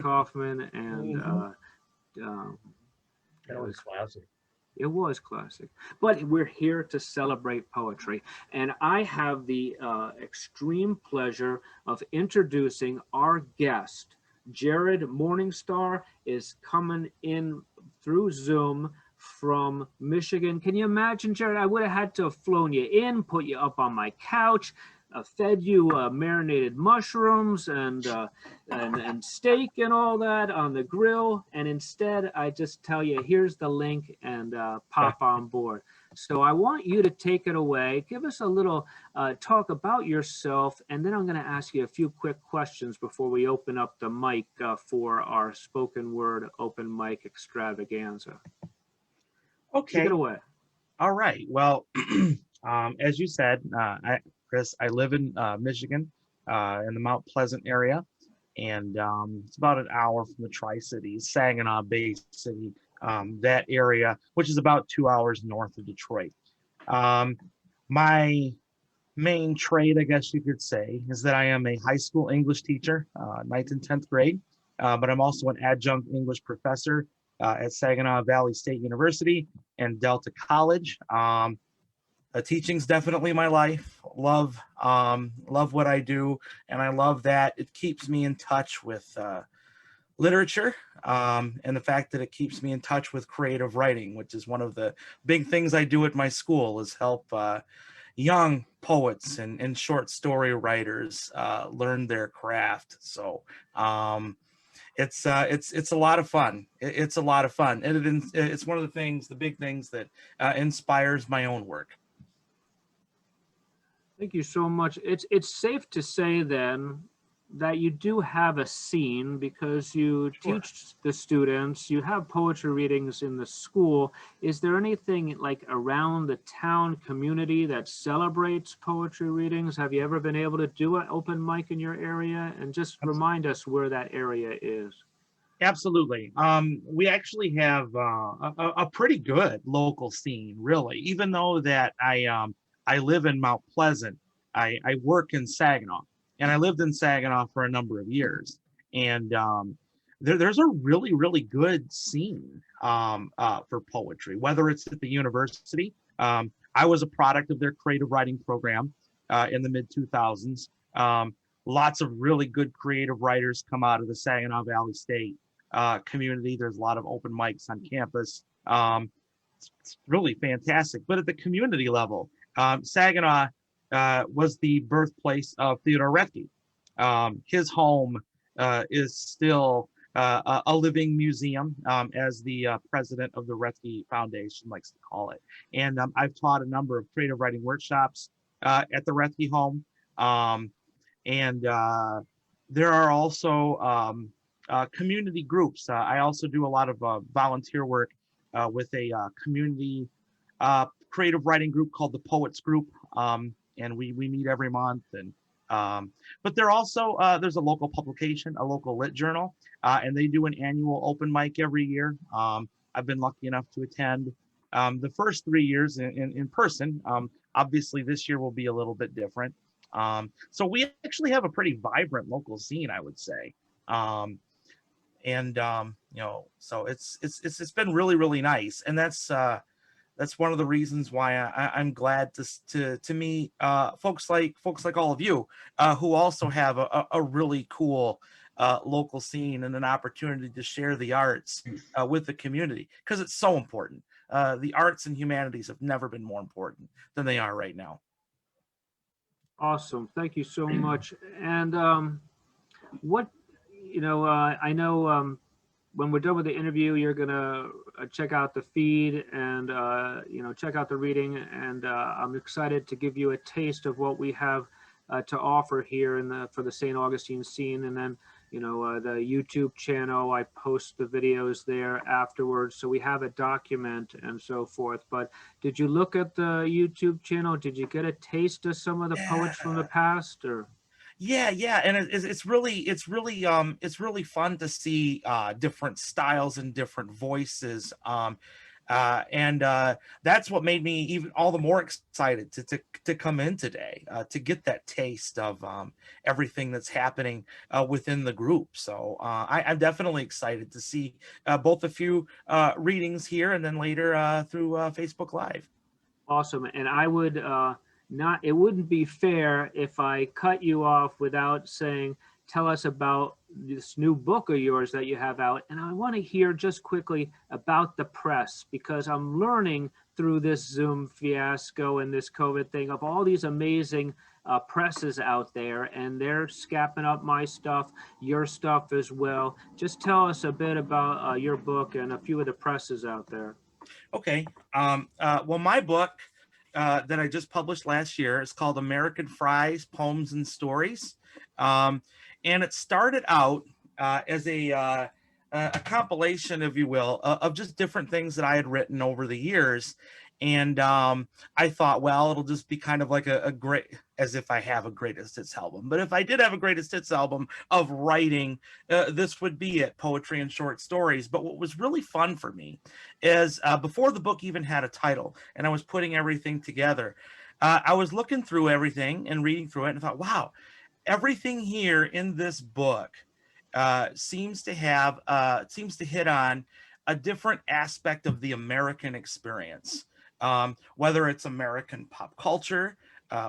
Kaufman, and um, That it was was classic. it was classic. But we're here to celebrate poetry, and I have the extreme pleasure of introducing our guest. Jared Morningstar is coming in through Zoom from Michigan. Can you imagine, Jared? I would have had to have flown you in, put you up on my couch, fed you marinated mushrooms and steak and all that on the grill. And instead, I just tell you, here's the link and pop on board. So I want you to take it away. Give us a little talk about yourself, and then I'm going to ask you a few quick questions before we open up the mic for our spoken word open mic extravaganza. Take it Okay. away. All right. Well, as you said, Chris, I live in Michigan, in the Mount Pleasant area, and it's about an hour from the Tri-Cities, Saginaw Bay City, that area, which is about 2 hours north of Detroit. Um, my main trade, I guess you could say, is that I am a high school English teacher, ninth and 10th grade, but I'm also an adjunct English professor at Saginaw Valley State University and Delta College. Teaching's definitely my life. Love what I do, and I love that it keeps me in touch with literature, and the fact that it keeps me in touch with creative writing, which is one of the big things I do at my school, is help young poets and short story writers learn their craft. So it's a lot of fun. It's a lot of fun, and it's one of the big things that inspires my own work. Thank you so much. It's safe to say then that you do have a scene because you Sure. teach the students, you have poetry readings in the school. Is there anything like around the town community that celebrates poetry readings? Have you ever been able to do an open mic in your area? And just remind us where that area is. Absolutely. We actually have a pretty good local scene, really. Even though that I live in Mount Pleasant, I work in Saginaw, and I lived in Saginaw for a number of years. And there's a really good scene for poetry, whether it's at the university. I was a product of their creative writing program in the mid 2000s. Lots of really good creative writers come out of the Saginaw Valley State community. There's a lot of open mics on campus. It's really fantastic. But at the community level, Saginaw was the birthplace of Theodore Rettke. His home is still a living museum, as the president of the Rettke Foundation likes to call it. And I've taught a number of creative writing workshops at the Rettke home. Um, and there are also community groups. I also do a lot of volunteer work with a community creative writing group called the Poets Group, and we meet every month. And but there also there's a local publication, a local lit journal, and they do an annual open mic every year. I've been lucky enough to attend the first 3 years in person. Obviously, this year will be a little bit different. So we actually have a pretty vibrant local scene, I would say. Um, and so it's been really nice, and that's one of the reasons why I'm glad to meet folks like all of you who also have a really cool local scene and an opportunity to share the arts with the community, because it's so important. The arts and humanities have never been more important than they are right now. Awesome. Thank you so much. And what, I know when we're done with the interview, you're gonna check out the feed and check out the reading. And I'm excited to give you a taste of what we have to offer here for the St. Augustine scene. And then the YouTube channel, I post the videos there afterwards, so we have a document and so forth. But did you look at the YouTube channel? Did you get a taste of some of the poets from the Yeah. past? Or Yeah, and it's really fun to see different styles and different voices. And that's what made me even all the more excited to come in today, to get that taste of everything that's happening within the group. So I'm definitely excited to see both a few readings here and then later through Facebook Live. Awesome. And I would not, it wouldn't be fair if I cut you off without saying, tell us about this new book of yours that you have out. And I want to hear just quickly about the press, because I'm learning through this Zoom fiasco and this COVID thing of all these amazing presses out there, and they're scapping up my stuff, your stuff as well. Just tell us a bit about your book and a few of the presses out there. Okay. Well, my book that I just published last year is called American Fries, Poems and Stories. And it started out as a compilation, if you will, of just different things that I had written over the years. And I thought, well, it'll just be kind of like a great, as if I have a greatest hits album. But if I did have a greatest hits album of writing, this would be it, poetry and short stories. But what was really fun for me is before the book even had a title and I was putting everything together, I was looking through everything and reading through it and thought, wow, everything here in this book seems to hit on a different aspect of the American experience, whether it's American pop culture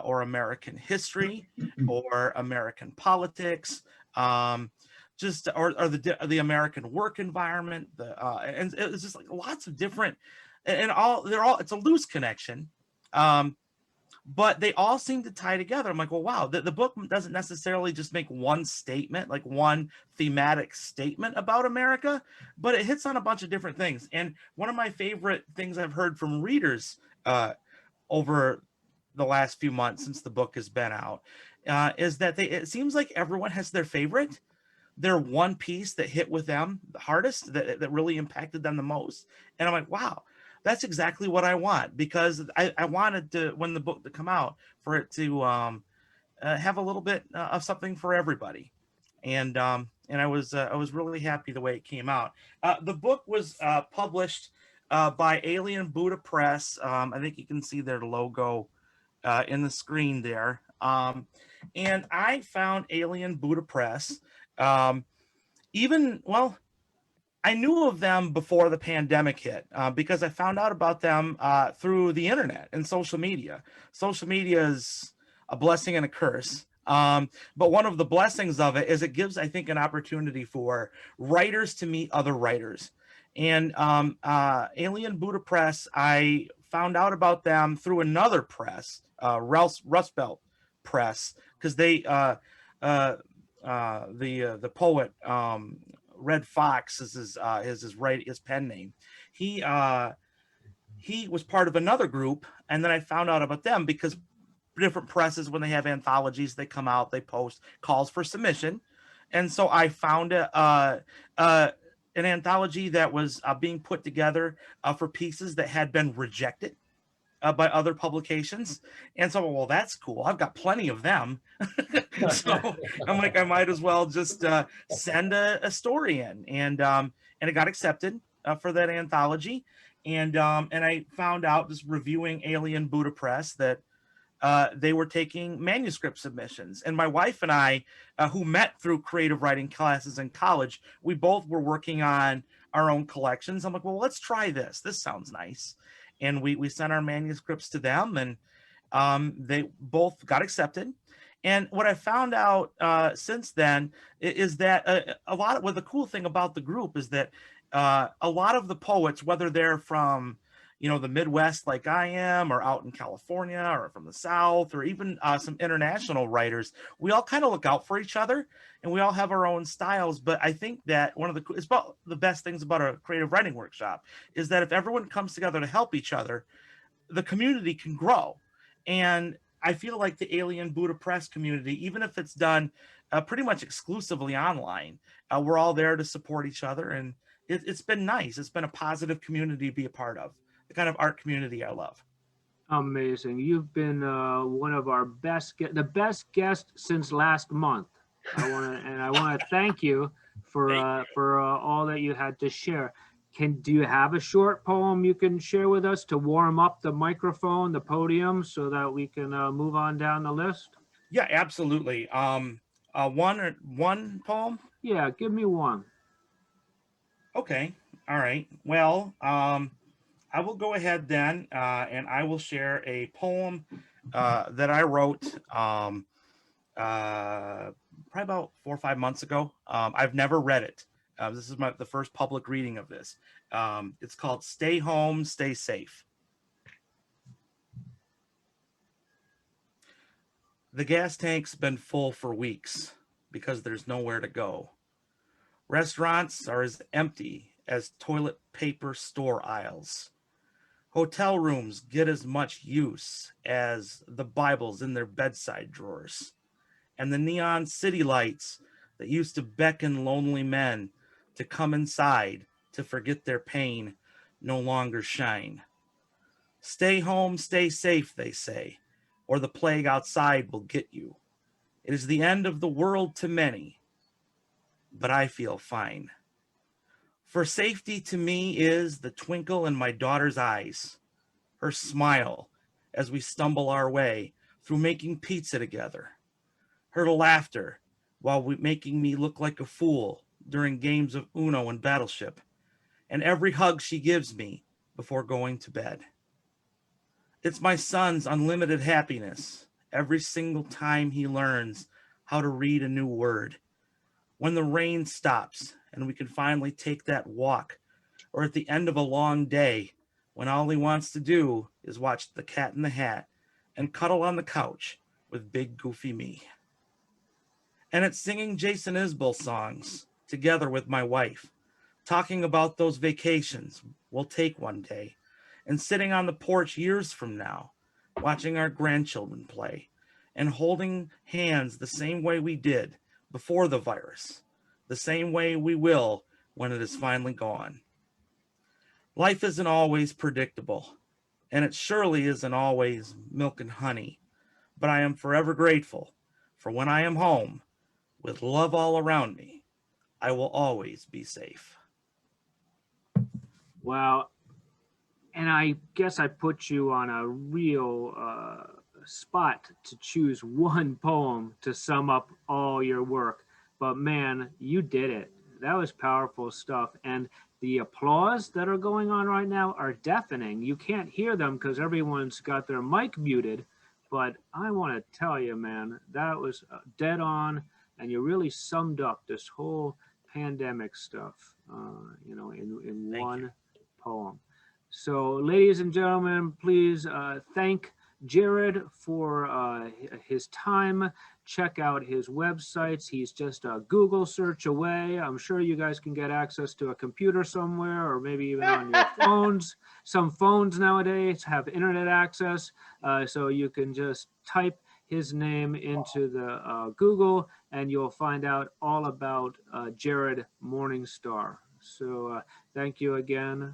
or American history or American politics, just or the American work environment. And it's just like lots of different, and all it's a loose connection. But they all seem to tie together. I'm like, well, wow, the book doesn't necessarily just make one statement, like one thematic statement about America, but it hits on a bunch of different things. And one of my favorite things I've heard from readers over the last few months since the book has been out is that it seems like everyone has their favorite, their one piece that hit with them the hardest, that really impacted them the most. And I'm like, wow, that's exactly what I want, because I wanted to, when the book to come out, for it to have a little bit of something for everybody. And I was really happy the way it came out. The book was published by Alien Buddha Press. I think you can see their logo in the screen there. And I found Alien Buddha Press. Well, I knew of them before the pandemic hit because I found out about them through the internet and social media. Social media is a blessing and a curse. But one of the blessings of it is it gives, I think, an opportunity for writers to meet other writers. And Alien Buddha Press, I found out about them through another press, Rust Belt Press, because they the poet Red Fox is his pen name. He was part of another group, and then I found out about them because different presses, when they have anthologies, they come out, they post calls for submission, and so I found an anthology that was being put together for pieces that had been rejected by other publications. And so, well, that's cool. I've got plenty of them. So I'm like, I might as well just send a story in. And it got accepted for that anthology. And I found out, just reviewing Alien Buddha Press, that they were taking manuscript submissions. And my wife and I, who met through creative writing classes in college, we both were working on our own collections. I'm like, well, let's try this. This sounds nice. And we sent our manuscripts to them, and they both got accepted. And what I found out since then is that the cool thing about the group is that a lot of the poets, whether they're from the Midwest like I am, or out in California, or from the South, or even some international writers, we all kind of look out for each other, and we all have our own styles. But I think that it's about the best things about a creative writing workshop is that if everyone comes together to help each other, the community can grow. And I feel like the Alien Buddha Press community, even if it's done pretty much exclusively online, we're all there to support each other. And it's been nice. It's been a positive community to be a part of, the kind of art community I love. Amazing. You've been one of our the best guest since last month. I want to thank you for all that you had to share. Do you have a short poem you can share with us to warm up the microphone, the podium, so that we can move on down the list? Yeah, absolutely. One poem. Yeah, give me one. Okay. All right. Well, I will go ahead then, and I will share a poem that I wrote probably about 4 or 5 months ago. I've never read it. This is the first public reading of this. It's called "Stay Home, Stay Safe." The gas tank's been full for weeks because there's nowhere to go. Restaurants are as empty as toilet paper store aisles. Hotel rooms get as much use as the Bibles in their bedside drawers. And the neon city lights that used to beckon lonely men to come inside to forget their pain no longer shine. Stay home, stay safe, they say, or the plague outside will get you. It is the end of the world to many, but I feel fine. For safety to me is the twinkle in my daughter's eyes, her smile as we stumble our way through making pizza together, her laughter while making me look like a fool during games of Uno and Battleship, and every hug she gives me before going to bed. It's my son's unlimited happiness every single time he learns how to read a new word. When the rain stops and we can finally take that walk, or at the end of a long day when all he wants to do is watch The Cat in the Hat and cuddle on the couch with big goofy me. And it's singing Jason Isbell songs together with my wife, talking about those vacations we'll take one day, and sitting on the porch years from now, watching our grandchildren play, and holding hands the same way we did before the virus, the same way we will when it is finally gone. Life isn't always predictable, and it surely isn't always milk and honey, but I am forever grateful for when I am home with love all around me. I will always be safe. Well, and I guess I put you on a real spot to choose one poem to sum up all your work. But man, you did it. That was powerful stuff. And the applause that are going on right now are deafening. You can't hear them because everyone's got their mic muted. But I want to tell you, man, that was dead on. And you really summed up this whole pandemic stuff, in Thank you. one poem. So, ladies and gentlemen, please thank Jared for his time. Check out his websites. He's just a Google search away. I'm sure you guys can get access to a computer somewhere or maybe even on your phones. Some phones nowadays have internet access, so you can just type his name into the Google and you'll find out all about Jared Morningstar. So, thank you again.